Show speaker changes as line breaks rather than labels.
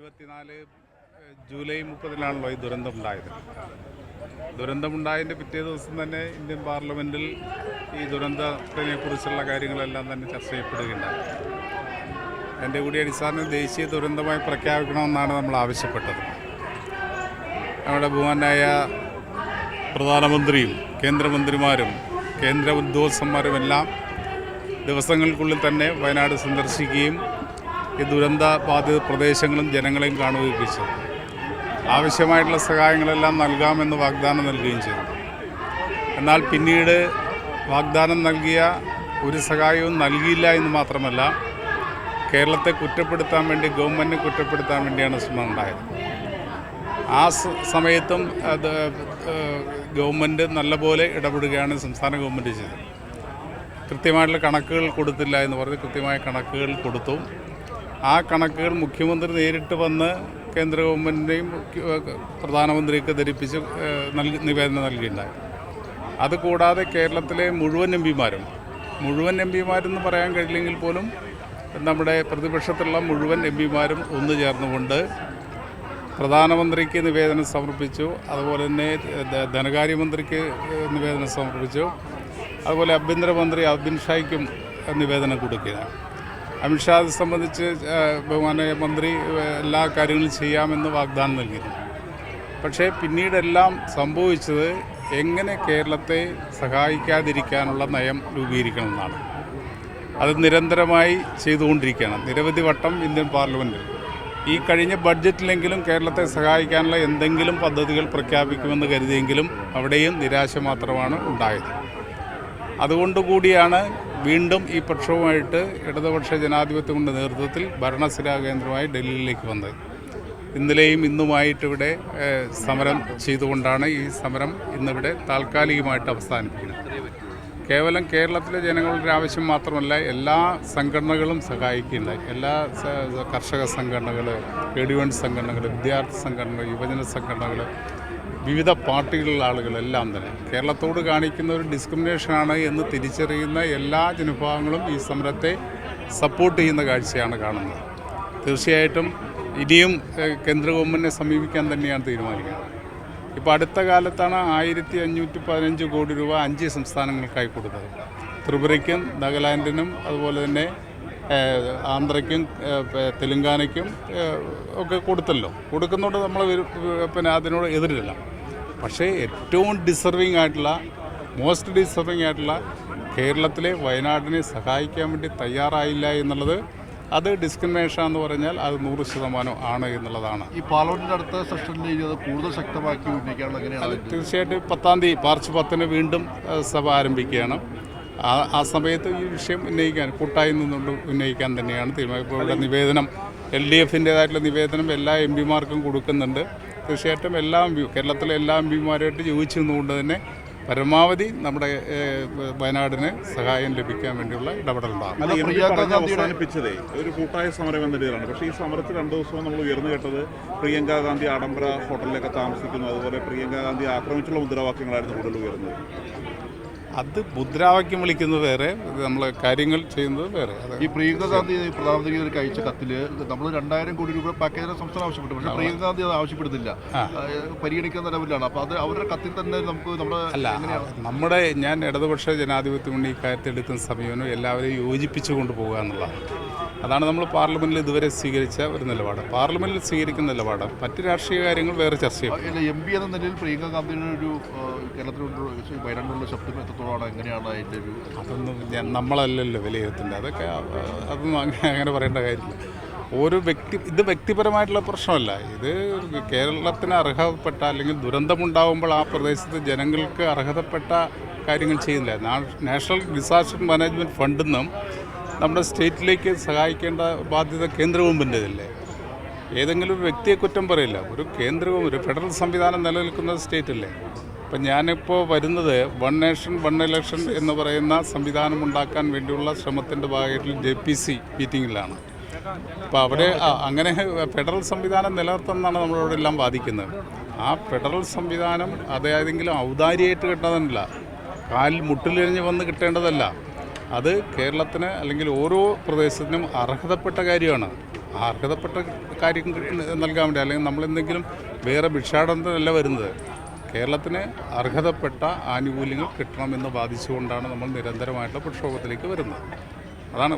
24 July 30-നാണല്ലോ ഈ ദുരന്തമുണ്ടായത്. ദുരന്തമുണ്ടായതിൻ്റെ പിറ്റേ ദിവസം തന്നെ ഇന്ത്യൻ പാർലമെൻറ്റിൽ ഈ ദുരന്തത്തിനെ കുറിച്ചുള്ള കാര്യങ്ങളെല്ലാം തന്നെ ചർച്ച ചെയ്യപ്പെടുകയുണ്ടായി. അതിൻ്റെ കൂടി അടിസ്ഥാനം ദേശീയ ദുരന്തമായി പ്രഖ്യാപിക്കണമെന്നാണ് നമ്മൾ ആവശ്യപ്പെട്ടത്. നമ്മുടെ ബഹുമാനായ പ്രധാനമന്ത്രിയും കേന്ദ്രമന്ത്രിമാരും കേന്ദ്ര ഉദ്യോഗസ്ഥന്മാരുമെല്ലാം ദിവസങ്ങൾക്കുള്ളിൽ തന്നെ വയനാട് സന്ദർശിക്കുകയും ഈ ദുരന്ത ബാധിത പ്രദേശങ്ങളും ജനങ്ങളെയും കാണുകയും ചെയ്തു. ആവശ്യമായിട്ടുള്ള സഹായങ്ങളെല്ലാം നൽകാമെന്ന് വാഗ്ദാനം നൽകുകയും ചെയ്തു. എന്നാൽ പിന്നീട് വാഗ്ദാനം നൽകിയ ഒരു സഹായവും നൽകിയില്ല എന്ന് മാത്രമല്ല, കേരളത്തെ കുറ്റപ്പെടുത്താൻ വേണ്ടി, ഗവൺമെൻറ്റിനെ കുറ്റപ്പെടുത്താൻ വേണ്ടിയാണ് ശ്രമം ഉണ്ടായത്. ആ സമയത്തും ഗവൺമെൻറ് നല്ലപോലെ ഇടപെടുകയാണ് സംസ്ഥാന ഗവൺമെൻറ് ചെയ്തത്. കൃത്യമായിട്ടുള്ള കണക്കുകൾ കൊടുത്തില്ല എന്ന് പറഞ്ഞ് കൃത്യമായ കണക്കുകൾ കൊടുത്തു. ആ കണക്കുകൾ മുഖ്യമന്ത്രി നേരിട്ട് വന്ന് കേന്ദ്ര ഗവൺമെൻറ്റിനെയും പ്രധാനമന്ത്രിയൊക്കെ ധരിപ്പിച്ച് നിവേദനം നൽകിയിട്ടുണ്ടായി. അതുകൂടാതെ കേരളത്തിലെ മുഴുവൻ എം പിമാരെന്ന് പറയാൻ കഴിയില്ലെങ്കിൽ പോലും നമ്മുടെ പ്രതിപക്ഷത്തുള്ള മുഴുവൻ എം പിമാരും ഒന്നു ചേർന്നുകൊണ്ട് പ്രധാനമന്ത്രിക്ക് നിവേദനം സമർപ്പിച്ചു. അതുപോലെ തന്നെ ധനകാര്യമന്ത്രിക്ക് നിവേദനം സമർപ്പിച്ചു. അതുപോലെ ആഭ്യന്തരമന്ത്രി അമിത് ഷായ്ക്കും നിവേദനം കൊടുക്കുകയാണ്. അമിത്ഷാ അത് സംബന്ധിച്ച് ബഹുമാനീയ മന്ത്രി എല്ലാ കാര്യങ്ങളും ചെയ്യാമെന്ന് വാഗ്ദാനം നൽകിയിരുന്നു. പക്ഷേ പിന്നീടെല്ലാം സംഭവിച്ചത് എങ്ങനെ കേരളത്തെ സഹായിക്കാതിരിക്കാനുള്ള നയം രൂപീകരിക്കണമെന്നാണ്. അത് നിരന്തരമായി ചെയ്തുകൊണ്ടിരിക്കുകയാണ്. നിരവധി വട്ടം ഇന്ത്യൻ പാർലമെൻറ്റിൽ ഈ കഴിഞ്ഞ ബഡ്ജറ്റിലെങ്കിലും കേരളത്തെ സഹായിക്കാനുള്ള എന്തെങ്കിലും പദ്ധതികൾ പ്രഖ്യാപിക്കുമെന്ന് കരുതിയെങ്കിലും അവിടെയും നിരാശ മാത്രമാണ് ഉണ്ടായത്. അതുകൊണ്ടുകൂടിയാണ് വീണ്ടും ഈ പക്ഷവുമായിട്ട് ഇടതുപക്ഷ ജനാധിപത്യത്തിൻ്റെ നേതൃത്വത്തിൽ ഭരണസിരാ കേന്ദ്രമായി ഡൽഹിയിലേക്ക് വന്നത്. ഇന്നലെയും ഇന്നുമായിട്ട് ഇവിടെ സമരം ചെയ്തുകൊണ്ടാണ് ഈ സമരം ഇന്നിവിടെ താൽക്കാലികമായിട്ട് അവസാനിപ്പിക്കുന്നത്. കേവലം കേരളത്തിലെ ജനങ്ങളുടെ ആവശ്യം മാത്രമല്ല, എല്ലാ സംഘടനകളും സഹായിക്കുകയുണ്ടായി. എല്ലാ കർഷക സംഘടനകൾ, ട്രേഡ് യൂണിയൻ സംഘടനകൾ, വിദ്യാർത്ഥി സംഘടനകൾ, യുവജന സംഘടനകൾ, വിവിധ പാർട്ടികളിലുള്ള ആളുകളെല്ലാം തന്നെ കേരളത്തോട് കാണിക്കുന്ന ഒരു ഡിസ്ക്രിമിനേഷനാണ് എന്ന് തിരിച്ചറിയുന്ന എല്ലാ ജനവിഭാഗങ്ങളും ഈ സമരത്തെ സപ്പോർട്ട് ചെയ്യുന്ന കാഴ്ചയാണ് കാണുന്നത്. തീർച്ചയായിട്ടും ഇനിയും കേന്ദ്ര ഗവൺമെൻറ്റിനെ സമീപിക്കാൻ തന്നെയാണ് തീരുമാനിക്കുന്നത്. ഇപ്പോൾ അടുത്ത കാലത്താണ് 1515 കോടി രൂപ 5 സംസ്ഥാനങ്ങൾക്കായി കൊടുത്തത്. ത്രിപുരയ്ക്കും നാഗാലാൻഡിനും അതുപോലെ തന്നെ ആന്ധ്രയ്ക്കും തെലുങ്കാനയ്ക്കും ഒക്കെ കൊടുക്കുന്നുണ്ട്. നമ്മൾ അതിനോട് എതിരില്ല. പക്ഷേ ഏറ്റവും മോസ്റ്റ് ഡിസർവിങ് ആയിട്ടുള്ള കേരളത്തിലെ വയനാടിനെ സഹായിക്കാൻ വേണ്ടി തയ്യാറായില്ല എന്നുള്ളത്, അത് ഡിസ്ക്രിമിനേഷൻ എന്ന് പറഞ്ഞാൽ അത് 100% ആണ് എന്നുള്ളതാണ്.
ഈ പാർലമെന്റിന്റെ അടുത്ത സെഷനിൽ അത് കൂടുതൽ ശക്തമാക്കി ഉന്നയിക്കാനുള്ള എങ്ങനെയാണ്?
തീർച്ചയായിട്ടും 10-ാം തീയതി മാർച്ച് 10-ന് വീണ്ടും സഭ ആരംഭിക്കുകയാണ്. ആ സമയത്ത് ഈ വിഷയം കൂട്ടായി നിന്നുകൊണ്ട് ഉന്നയിക്കാൻ തന്നെയാണ് തീരുമാനം. ഇപ്പോൾ ഇവിടെ നിവേദനം LDFൻ്റേതായിട്ടുള്ള നിവേദനം എല്ലാ എം പിമാർക്കും കൊടുക്കുന്നുണ്ട്. തീർച്ചയായിട്ടും കേരളത്തിലെ എല്ലാ എം പിമാരുമായിട്ട് യോജിച്ച് നിന്നുകൊണ്ട് തന്നെ പരമാവധി നമ്മുടെ വയനാടിന് സഹായം ലഭിക്കാൻ വേണ്ടിയുള്ള ഇടപെടലുണ്ടാകും.
അവസാനിപ്പിച്ചതേ ഒരു കൂട്ടായ സമരം എന്ന രീതിയിലാണ്. പക്ഷേ ഈ സമരത്തിൽ 2 ദിവസവും നമ്മൾ ഉയർന്നു കേട്ടത് പ്രിയങ്ക ഗാന്ധി ആഡംബര ഹോട്ടലിലൊക്കെ താമസിക്കുന്നു, അതുപോലെ പ്രിയങ്ക ഗാന്ധി ആക്രമിച്ചുള്ള മുദ്രാവാക്യങ്ങളായിരുന്നു കൂടുതൽ ഉയർന്നത്.
അത് മുദ്രാവാക്യം വിളിക്കുന്നത് വേറെ, നമ്മൾ കാര്യങ്ങൾ ചെയ്യുന്നത് വേറെ.
ഈ പ്രിയങ്ക ഗാന്ധി പ്രധാനമന്ത്രിക്ക് അയച്ച കത്തിൽ നമ്മൾ 2000 കോടി രൂപ പാക്കേജിന് സംസ്ഥാനം ആവശ്യപ്പെട്ടു. പക്ഷേ പ്രിയങ്ക ഗാന്ധി അത് ആവശ്യപ്പെടുന്നില്ല, പരിഗണിക്കുന്ന നിലവിലാണ്. അപ്പോൾ അത് അവരുടെ കത്തിൽ തന്നെ
ഞാൻ ഇടതുപക്ഷ ജനാധിപത്യം ഈ കാര്യത്തിൽ എടുക്കുന്ന സമീപനം എല്ലാവരെയും യോജിപ്പിച്ചു കൊണ്ടുപോകുക എന്നുള്ളതാണ്. അതാണ് നമ്മൾ പാർലമെൻറ്റിൽ ഇതുവരെ സ്വീകരിച്ച ഒരു നിലപാട്. പാർലമെൻറ്റിൽ സ്വീകരിക്കുന്ന നിലപാട് മറ്റ് രാഷ്ട്രീയ കാര്യങ്ങൾ വേറെ ചർച്ച ചെയ്യും.
MP എന്ന നിലയിൽ പ്രിയങ്ക ഗാന്ധിയുടെ ഒരു കേരളത്തിലുള്ള വയനാട്ടിലുള്ള ശബ്ദം എത്രത്തോളമാണ്, എങ്ങനെയാണ് അതിൻ്റെ ഒരു?
അതൊന്നും നമ്മളല്ലല്ലോ വിലയിരുത്തേണ്ടത്. അതൊന്നും അങ്ങനെ പറയേണ്ട കാര്യമില്ല. ഇത് വ്യക്തിപരമായിട്ടുള്ള പ്രശ്നമല്ല. ഇത് കേരളത്തിന് അർഹതപ്പെട്ട, അല്ലെങ്കിൽ ദുരന്തമുണ്ടാകുമ്പോൾ ആ പ്രദേശത്ത് ജനങ്ങൾക്ക് അർഹതപ്പെട്ട കാര്യങ്ങൾ ചെയ്യുന്നില്ല. നാഷണൽ ഡിസാസ്റ്റർ മാനേജ്മെൻറ്റ് ഫണ്ടിൽ നിന്നും നമ്മുടെ സ്റ്റേറ്റിലേക്ക് സഹായിക്കേണ്ട ബാധ്യത കേന്ദ്ര ഗവൺമെൻറ്റിനല്ലേ. ഏതെങ്കിലും ഒരു വ്യക്തിയെ കുറ്റം പറയില്ല. ഒരു ഫെഡറൽ സംവിധാനം നിലനിൽക്കുന്ന സ്റ്റേറ്റല്ലേ. അപ്പം ഞാനിപ്പോൾ വരുന്നത് 1 നേഷൻ 1 ഇലക്ഷൻ എന്ന് പറയുന്ന സംവിധാനം ഉണ്ടാക്കാൻ വേണ്ടിയുള്ള ശ്രമത്തിൻ്റെ ഭാഗമായിട്ട് JPC മീറ്റിങ്ങിലാണ്. അപ്പോൾ അവിടെ അങ്ങനെ ഫെഡറൽ സംവിധാനം നിലനിർത്തുന്നതാണ് നമ്മളോട് എല്ലാം വാദിക്കുന്നത്. ആ ഫെഡറൽ സംവിധാനം അതേതെങ്കിലും ഔദാര്യമായിട്ട് കിട്ടുന്നതല്ല, കാലിൽ മുട്ടിലെറിഞ്ഞ് വന്ന് കിട്ടേണ്ടതല്ല. അത് കേരളത്തിന് അല്ലെങ്കിൽ ഓരോ പ്രദേശത്തിനും അർഹതപ്പെട്ട കാര്യമാണ്. ആ അർഹതപ്പെട്ട കാര്യം നൽകാൻ വേണ്ടി, അല്ലെങ്കിൽ നമ്മളെന്തെങ്കിലും വേറെ ഭിക്ഷാടനത്തിനല്ല വരുന്നത്. കേരളത്തിന് അർഹതപ്പെട്ട ആനുകൂല്യങ്ങൾ കിട്ടണമെന്ന് വാദിച്ചുകൊണ്ടാണ് നമ്മൾ നിരന്തരമായിട്ടുള്ള പ്രക്ഷോഭത്തിലേക്ക് വരുന്നത്. അതാണ്